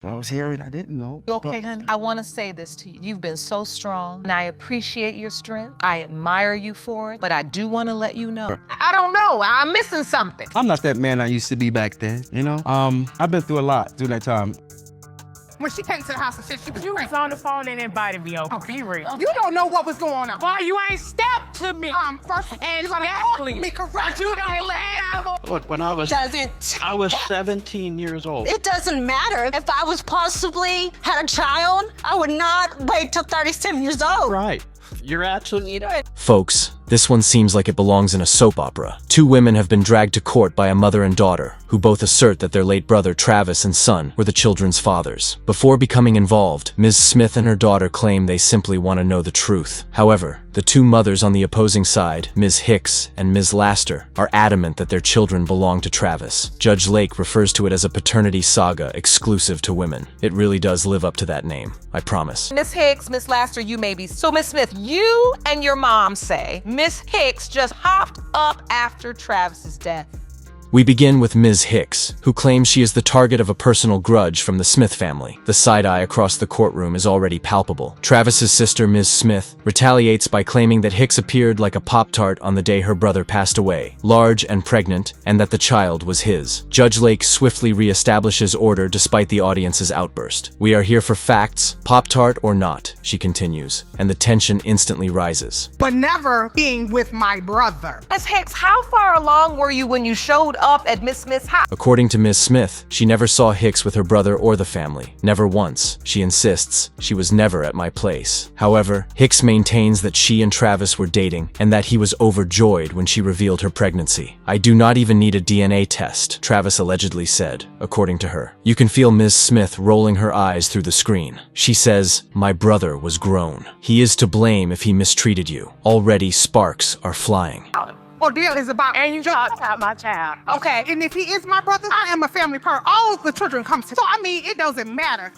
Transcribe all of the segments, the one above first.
I was hearing, I didn't know. You okay, honey? I want to say this to you. You've been so strong, and I appreciate your strength. I admire you for it, but I do want to let you know. I don't know. I'm missing something. I'm not that man I used to be back then, you know? I've been through a lot through that time. When she came to the house and said she was You was on the phone and invited me over. Be real. you don't know what was going on. Why you ain't stepped to me? First, And you gotta exactly. me correct. You don't laugh. Look, when I was 17 years old. It doesn't matter. If I was possibly had a child, I would not wait till 37 years old. Right. You're absolutely right. Folks, this one seems like it belongs in a soap opera. Two women have been dragged to court by a mother and daughter, who both assert that their late brother Travis and son were the children's fathers. Before becoming involved, Ms. Smith and her daughter claim they simply want to know the truth. However, the two mothers on the opposing side, Ms. Hicks and Ms. Laster, are adamant that their children belong to Travis. Judge Lake refers to it as a paternity saga exclusive to women. It really does live up to that name, I promise. Miss Hicks, Miss Laster, you may be. So, Miss Smith, you and your mom say Miss Hicks just hopped up after Travis's death. We begin with Ms. Hicks, who claims she is the target of a personal grudge from the Smith family. The side-eye across the courtroom is already palpable. Travis's sister, Ms. Smith, retaliates by claiming that Hicks appeared like a Pop-Tart on the day her brother passed away, large and pregnant, and that the child was his. Judge Lake swiftly reestablishes order despite the audience's outburst. We are here for facts, Pop-Tart or not, she continues, and the tension instantly rises. but never being with my brother. Miss Hicks, how far along were you when you showed up at Miss Smith's house? According to Ms. Smith, she never saw Hicks with her brother or the family. Never once. She insists she was never at my place. However, Hicks maintains that she and Travis were dating and that he was overjoyed when she revealed her pregnancy. I do not even need a DNA test, Travis allegedly said, according to her. You can feel Ms. Smith rolling her eyes through the screen. She says, "My brother was grown. He is to blame if he mistreated you." Already sparks are flying. Ordeal is about And you talked about my child. okay, and if he is my brother, I am a family person. All of the children come to. So I mean, it doesn't matter.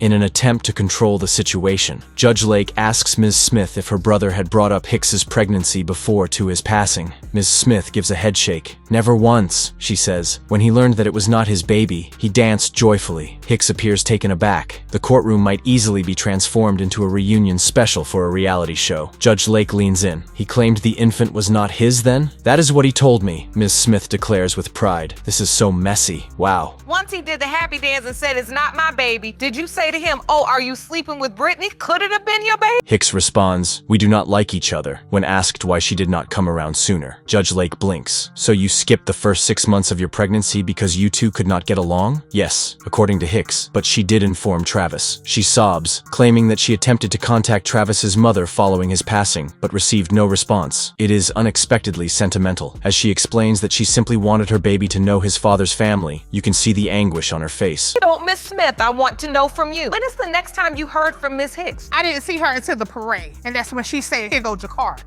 In an attempt to control the situation, Judge Lake asks Ms. Smith if her brother had brought up Hicks's pregnancy before to his passing. Ms. Smith gives a headshake. "Never once," she says. When he learned that it was not his baby, he danced joyfully. Hicks appears taken aback. The courtroom might easily be transformed into a reunion special for a reality show. Judge Lake leans in. "He claimed the infant was not his then? That is what he told me," Ms. Smith declares with pride. "This is so messy. Wow." Once he did the happy dance and said, "It's not my baby," did you say to him, "Oh, are you sleeping with Brittany? Could it have been your baby?" Hicks responds, "We do not like each other," when asked why she did not come around sooner. Judge Lake blinks. "So you skipped the first 6 months of your pregnancy because you two could not get along?" "Yes," according to Hicks, but she did inform Travis. She sobs, claiming that she attempted to contact Travis's mother following his passing, but received no response. It is unexpectedly sentimental, as she explains that she simply wanted her baby to know his father's family. You can see the anguish on her face. You know, Miss Smith, I want to know from you. When is the next time you heard from Miss Hicks? I didn't see her until the parade, and that's when she said, "Here go Jakar."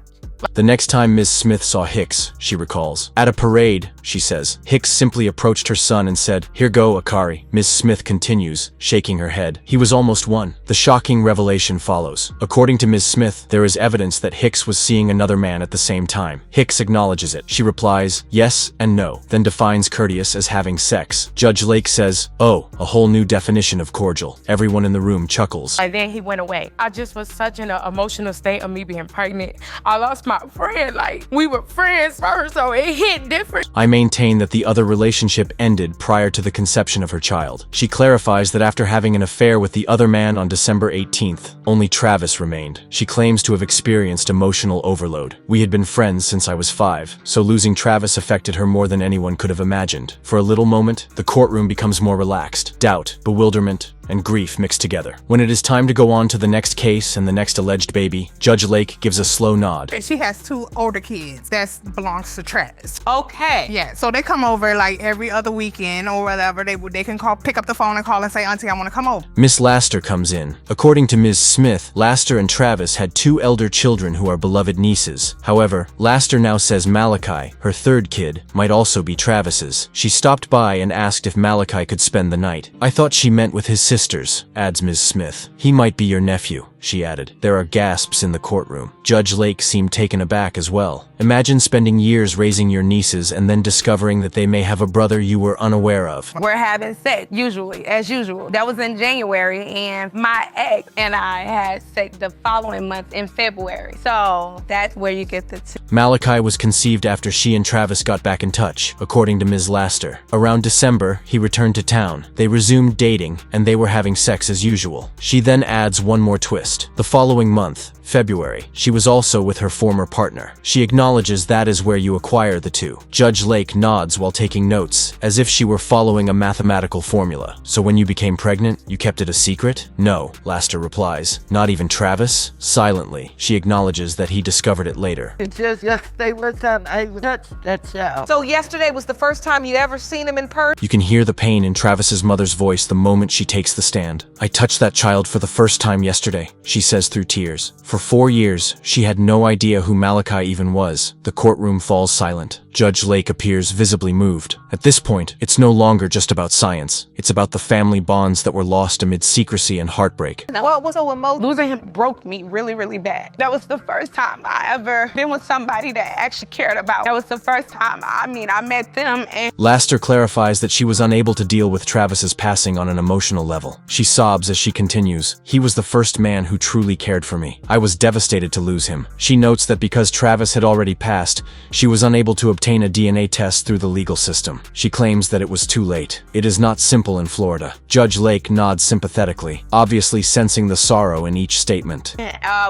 The next time Ms. Smith saw Hicks, she recalls. At a parade, she says, Hicks simply approached her son and said, "Here go, Akari." Ms. Smith continues, shaking her head. "He was almost one." The shocking revelation follows. According to Ms. Smith, there is evidence that Hicks was seeing another man at the same time. Hicks acknowledges it. She replies, "Yes and no," then defines courteous as having sex. Judge Lake says, "Oh, a whole new definition of cordial." Everyone in the room chuckles. And then he went away. I just was such in an emotional state of me being pregnant. I lost my friend. Like, we were friends first, so it hit different. I maintain that the other relationship ended prior to the conception of her child. She clarifies that after having an affair with the other man on December 18th, only Travis remained. She claims to have experienced emotional overload. "We had been friends since I was 5, so losing Travis affected her more than anyone could have imagined." For a little moment, the courtroom becomes more relaxed. Doubt, bewilderment, and grief mixed together. When it is time to go on to the next case and the next alleged baby, Judge Lake gives a slow nod. And she has 2 older kids that belongs to Travis. Okay. Yeah, so they come over like every other weekend or whatever. They can call, pick up the phone and call and say, "Auntie, I want to come over." Miss Laster comes in. According to Ms. Smith, Laster and Travis had 2 elder children who are beloved nieces. However, Laster now says Malachi, her 3rd kid, might also be Travis's. She stopped by and asked if Malachi could spend the night. "I thought she meant with his sisters," adds Ms. Smith. "He might be your nephew." she added. There are gasps in the courtroom. Judge Lake seemed taken aback as well. Imagine spending years raising your nieces and then discovering that they may have a brother you were unaware of. We're having sex, as usual. That was in January, and my ex and I had sex the following month in February. So that's where you get the two. Malachi was conceived after she and Travis got back in touch, according to Ms. Laster. Around December, he returned to town. They resumed dating, and they were having sex as usual. She then adds one more twist. The following month, February, she was also with her former partner. She acknowledges that is where you acquire the two. Judge Lake nods while taking notes, as if she were following a mathematical formula. So when you became pregnant, you kept it a secret? No, Laster replies. Not even Travis? Silently, she acknowledges that he discovered it later. It's just yesterday was time I touched that child. So yesterday was the first time you ever seen him in person? You can hear the pain in Travis's mother's voice the moment she takes the stand. I touched that child for the first time yesterday, she says through tears. For 4 years, she had no idea who Malachi even was. The courtroom falls silent. Judge Lake appears visibly moved. At this point, it's no longer just about science. It's about the family bonds that were lost amid secrecy and heartbreak. What was so emotional? Losing him broke me really, really bad. That was the first time I ever been with somebody that actually cared about. That was the first time, I met them and... Laster clarifies that she was unable to deal with Travis's passing on an emotional level. She sobs as she continues. He was the first man who truly cared for me. I was devastated to lose him. She notes that because Travis had already passed, she was unable to obtain a DNA test through the legal system. She claims that it was too late. It is not simple in Florida. Judge Lake nods sympathetically, obviously sensing the sorrow in each statement.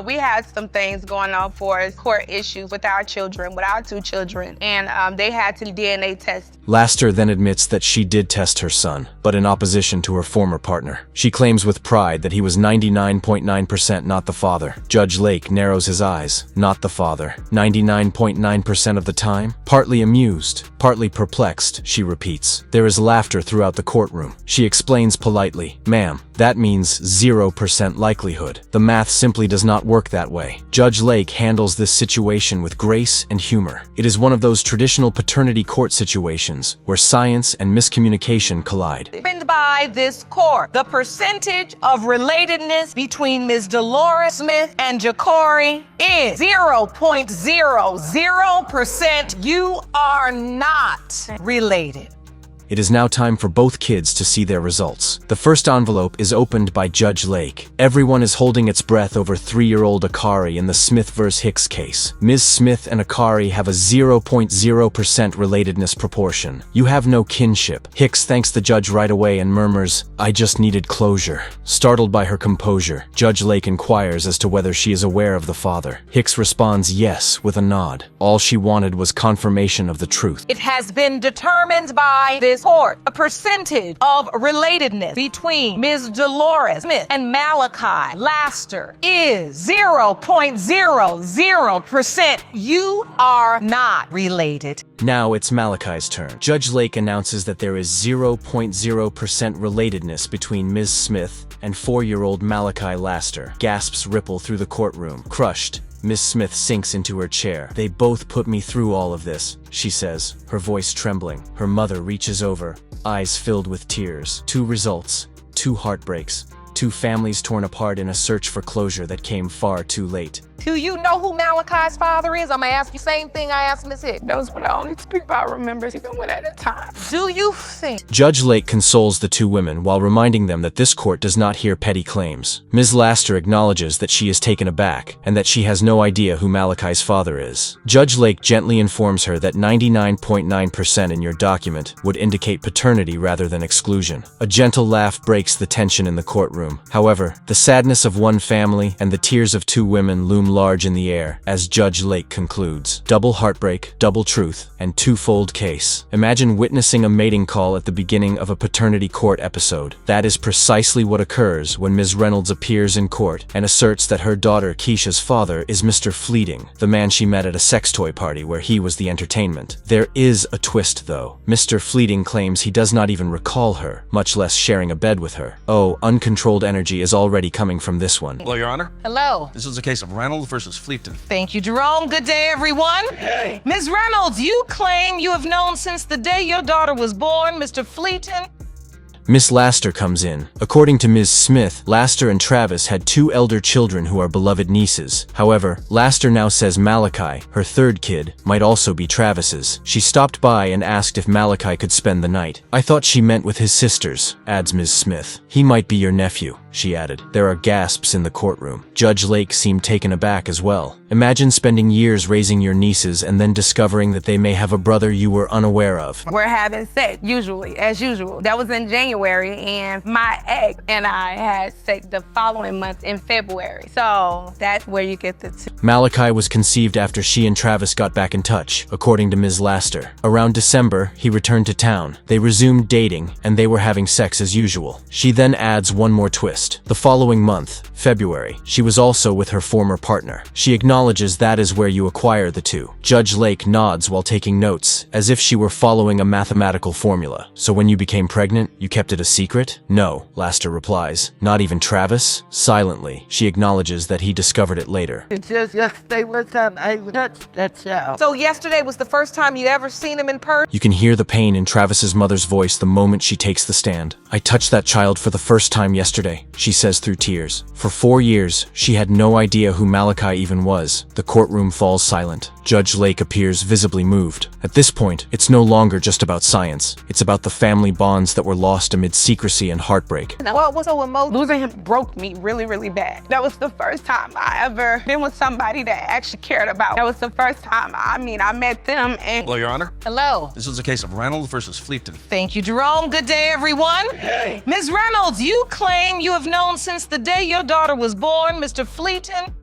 We had some things going on for us, court issues with our children, with our 2 children, and they had to DNA test. Laster then admits that she did test her son, but in opposition to her former partner. She claims with pride that he was 99.9% not the father. Judge Lake narrows his eyes. Not the father. 99.9% of the time? Partly amused, partly perplexed, she repeats. There is laughter throughout the courtroom. She explains politely, "Ma'am, that means 0% likelihood. The math simply does not work that way." Judge Lake handles this situation with grace and humor. It is one of those traditional paternity court situations where science and miscommunication collide. By this court, the percentage of relatedness between Ms. Dolores Smith and Ja'Cory is 0.00%. You are not related. It is now time for both kids to see their results. The first envelope is opened by Judge Lake. Everyone is holding its breath over 3-year-old Akari in the Smith vs. Hicks case. Ms. Smith and Akari have a 0.0% relatedness proportion. You have no kinship. Hicks thanks the judge right away and murmurs, "I just needed closure." Startled by her composure, Judge Lake inquires as to whether she is aware of the father. Hicks responds yes with a nod. All she wanted was confirmation of the truth. It has been determined by this court, a percentage of relatedness between Ms. Dolores Smith and Malachi Laster is 0.00%. You are not related. Now it's Malachi's turn. Judge Lake announces that there is 0.0% relatedness between Ms. Smith and 4-year-old Malachi Laster. Gasps ripple through the courtroom. Crushed, Miss Smith sinks into her chair. "They both put me through all of this," she says, her voice trembling. Her mother reaches over, eyes filled with tears. 2 results, 2 heartbreaks, 2 families torn apart in a search for closure that came far too late. Do you know who Malachi's father is? I'm gonna ask you the same thing I asked Miss Hicks. Those were the only 2 people I remember even when at a time. Do you think? Judge Lake consoles the 2 women while reminding them that this court does not hear petty claims. Ms. Laster acknowledges that she is taken aback and that she has no idea who Malachi's father is. Judge Lake gently informs her that 99.9% in your document would indicate paternity rather than exclusion. A gentle laugh breaks the tension in the courtroom. However, the sadness of one family and the tears of 2 women loom large in the air as Judge Lake concludes. Double heartbreak, double truth, and 2-fold case. Imagine witnessing a mating call at the beginning of a paternity court episode. That is precisely what occurs when Ms. Reynolds appears in court and asserts that her daughter Keisha's father is Mr. Fleeting, the man she met at a sex toy party where he was the entertainment. There is a twist though. Mr. Fleeting claims he does not even recall her, much less sharing a bed with her. Oh, uncontrolled energy is already coming from this one. Hello, Your Honor. Hello. This is a case of Reynolds versus Fleeton. Thank you, Jerome. Good day, everyone. Hey. Ms. Reynolds, you claim you have known since the day your daughter was born, Mr. Fleeton. Miss Laster comes in. According to Ms. Smith, Laster and Travis had 2 elder children who are beloved nieces. However, Laster now says Malachi, her 3rd kid, might also be Travis's. She stopped by and asked if Malachi could spend the night. "I thought she meant with his sisters," adds Ms. Smith. "He might be your nephew," she added. There are gasps in the courtroom. Judge Lake seemed taken aback as well. Imagine spending years raising your nieces and then discovering that they may have a brother you were unaware of. We're having sex, usually, as usual. That was in January, and my ex and I had sex the following month in February. So that's where you get the two. Malachi was conceived after she and Travis got back in touch, according to Ms. Laster. Around December, he returned to town. They resumed dating, and they were having sex as usual. She then adds one more twist. The following month, February, she was also with her former partner. She acknowledges that is where you acquire the two. Judge Lake nods while taking notes, as if she were following a mathematical formula. "So when you became pregnant, you kept it a secret?" "No," Laster replies. "Not even Travis?" Silently, she acknowledges that he discovered it later. It's just yesterday was time I touched that child. So yesterday was the first time you ever seen him in person? You can hear the pain in Travis's mother's voice the moment she takes the stand. "I touched that child for the first time yesterday," she says through tears. For 4 years, she had no idea who Malachi even was. The courtroom falls silent. Judge Lake appears visibly moved. At this point, it's no longer just about science. It's about the family bonds that were lost amid secrecy and heartbreak. What was so emotional? Losing him broke me really, really bad. That was the first time I ever been with somebody that actually cared about. That was the first time, I met them and... Hello, Your Honor. Hello. This is a case of Reynolds versus Fleeton. Thank you, Jerome. Good day, everyone. Hey. Ms. Reynolds, you claim you have known since the day your daughter was born, Mr. Fleeton.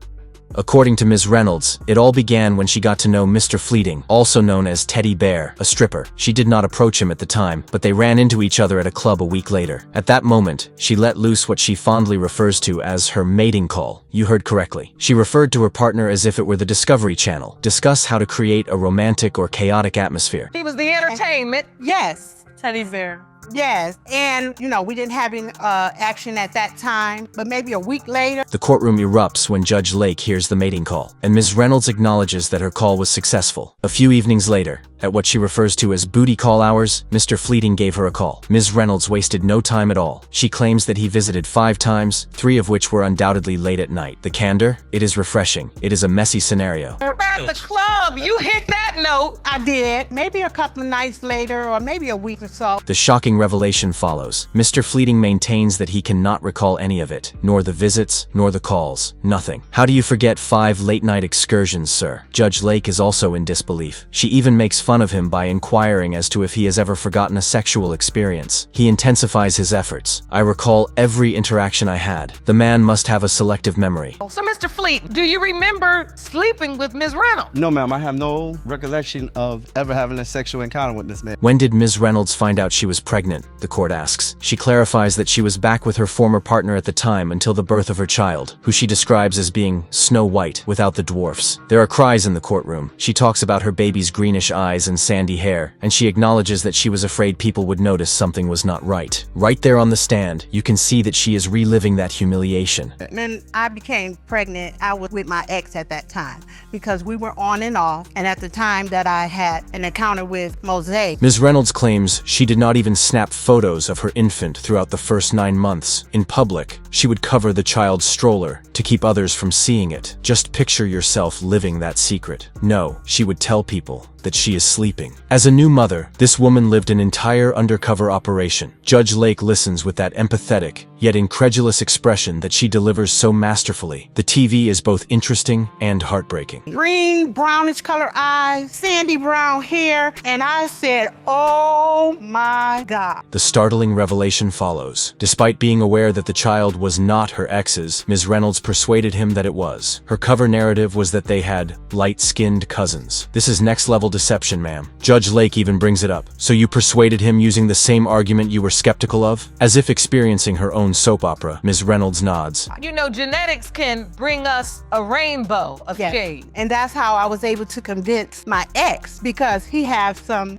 According to Ms. Reynolds, it all began when she got to know Mr. Fleeting, also known as Teddy Bear, a stripper. She did not approach him at the time, but they ran into each other at a club a week later. At that moment, she let loose what she fondly refers to as her mating call. You heard correctly. She referred to her partner as if it were the Discovery Channel. Discuss how to create a romantic or chaotic atmosphere. He was the entertainment. Yes, Teddy Bear. yes. And, we didn't have any action at that time, but maybe a week later. The courtroom erupts when Judge Lake hears the mating call, and Ms. Reynolds acknowledges that her call was successful. A few evenings later, at what she refers to as booty call hours, Mr. Fleeting gave her a call. Ms. Reynolds wasted no time at all. She claims that he visited 5 times, 3 of which were undoubtedly late at night. The candor? It is refreshing. It is a messy scenario. At the club, you hit that note. I did, maybe a couple of nights later, or maybe a week or so. The shocking revelation follows. Mr. Fleeting maintains that he cannot recall any of it, nor the visits, nor the calls. Nothing. How do you forget 5 late-night excursions, sir? Judge Lake is also in disbelief. She even makes fun of him by inquiring as to if he has ever forgotten a sexual experience. He intensifies his efforts. "I recall every interaction I had. The man must have a selective memory." So, Mr. Fleet, do you remember sleeping with Ms. Reynolds? No, ma'am, I have no recollection of ever having a sexual encounter with this man. When did Ms. Reynolds find out she was pregnant? The court asks. She clarifies that she was back with her former partner at the time until the birth of her child, who she describes as being Snow White without the dwarfs. There are cries in the courtroom. She talks about her baby's greenish eyes and sandy hair, and she acknowledges that she was afraid people would notice something was not right. Right there on the stand, you can see that she is reliving that humiliation. When I became pregnant, I was with my ex at that time because we were on and off. And at the time that I had an encounter with Mosaic, Ms. Reynolds claims she did not even snap photos of her infant throughout the first 9 months. In public, she would cover the child's stroller to keep others from seeing it. Just picture yourself living that secret. No, she would tell people that she is sleeping. As a new mother, this woman lived an entire undercover operation. Judge Lake listens with that empathetic, yet incredulous expression that she delivers so masterfully. The TV is both interesting and heartbreaking. green, brownish color eyes, sandy brown hair. And I said, oh my God. The startling revelation follows. Despite being aware that the child was not her ex's, Ms. Reynolds persuaded him that it was. Her cover narrative was that they had light-skinned cousins. This is next-level deception, ma'am. Judge Lake even brings it up. So you persuaded him using the same argument you were skeptical of? As if experiencing her own soap opera, Ms. Reynolds nods. Genetics can bring us a rainbow of Yes. shades. And that's how I was able to convince my ex, because he has some,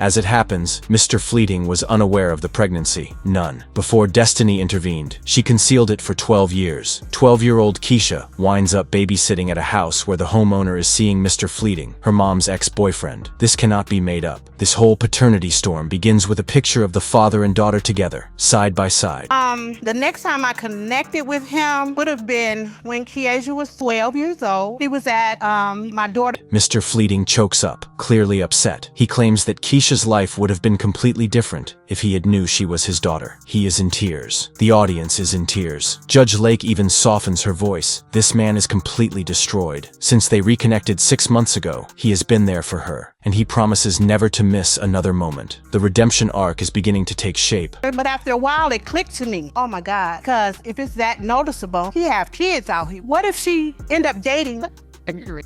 As it happens, Mr. Fleeting was unaware of the pregnancy. None. Before destiny intervened, she concealed it for 12 years. 12-year-old Keisha winds up babysitting at a house where the homeowner is seeing Mr. Fleeting, her mom's ex-boyfriend. This cannot be made up. This whole paternity storm begins with a picture of the father and daughter together, side by side. The next time I connected with him would have been when Keisha was 12 years old. He was at my daughter. Mr. Fleeting chokes up, clearly upset. He claims that Keisha's life would have been completely different if he had knew she was his daughter. He is in tears. The audience is in tears. Judge Lake even softens her voice. This man is completely destroyed. Since they reconnected 6 months ago, he has been there for her, and he promises never to miss another moment. The redemption arc is beginning to take shape. But after a while, it clicked to me. Oh my God. Because if it's that noticeable, he have kids out here. What if she end up dating?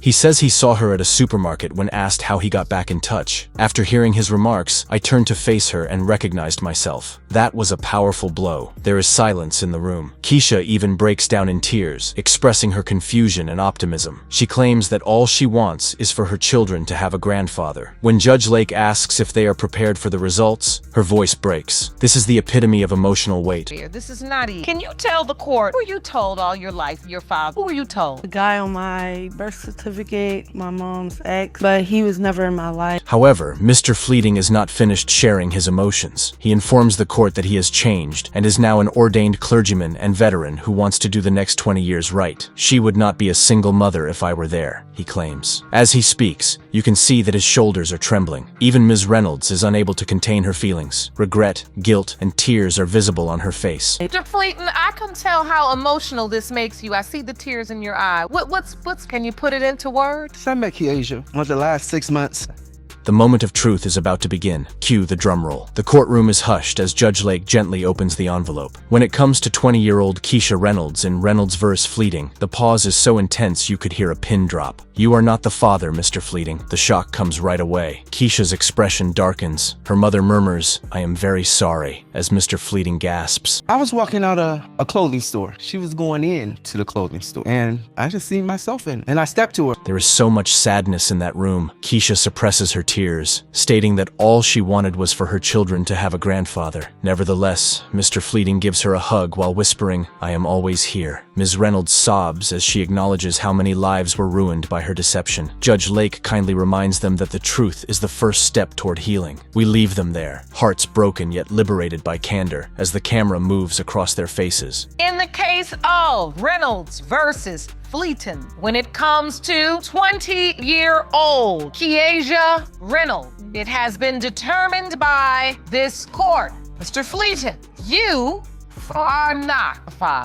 He says he saw her at a supermarket when asked how he got back in touch. After hearing his remarks, I turned to face her and recognized myself. That was a powerful blow. There is silence in the room. Keisha even breaks down in tears, expressing her confusion and optimism. She claims that all she wants is for her children to have a grandfather. When Judge Lake asks if they are prepared for the results, her voice breaks. This is the epitome of emotional weight. This is not easy. Can you tell the court who you told all your life, your father? Who were you told? The guy on my birth certificate, my mom's ex, but he was never in my life. However, Mr. Fleeting is not finished sharing his emotions. He informs the court that he has changed and is now an ordained clergyman and veteran who wants to do the next 20 years right. She would not be a single mother if I were there, he claims. As he speaks, you can see that his shoulders are trembling. Even Ms. Reynolds is unable to contain her feelings. Regret, guilt, and tears are visible on her face. Mr. Fleeting, I can tell how emotional this makes you. I see the tears in your eye. What's can you put it into words? So I met Keisha over the last 6 months. The moment of truth is about to begin. Cue the drum roll. The courtroom is hushed as Judge Lake gently opens the envelope. When it comes to 20-year-old Keisha Reynolds in Reynolds vs. Fleeting, the pause is so intense you could hear a pin drop. You are not the father, Mr. Fleeting. The shock comes right away. Keisha's expression darkens. Her mother murmurs, "I am very sorry," as Mr. Fleeting gasps. I was walking out of a clothing store. She was going in to the clothing store, and I just seen myself in, and I stepped to her. There is so much sadness in that room. Keisha suppresses her tears, stating that all she wanted was for her children to have a grandfather. Nevertheless, Mr. Fleeting gives her a hug while whispering, "I am always here." Ms. Reynolds sobs as she acknowledges how many lives were ruined by her deception. Judge Lake kindly reminds them that the truth is the first step toward healing. We leave them there, hearts broken yet liberated by candor, as the camera moves across their faces. In the case of Reynolds versus Fleeting, when it comes to 20-year-old Keisha Reynolds, it has been determined by this court, Mr. Fleeting, you are not a father.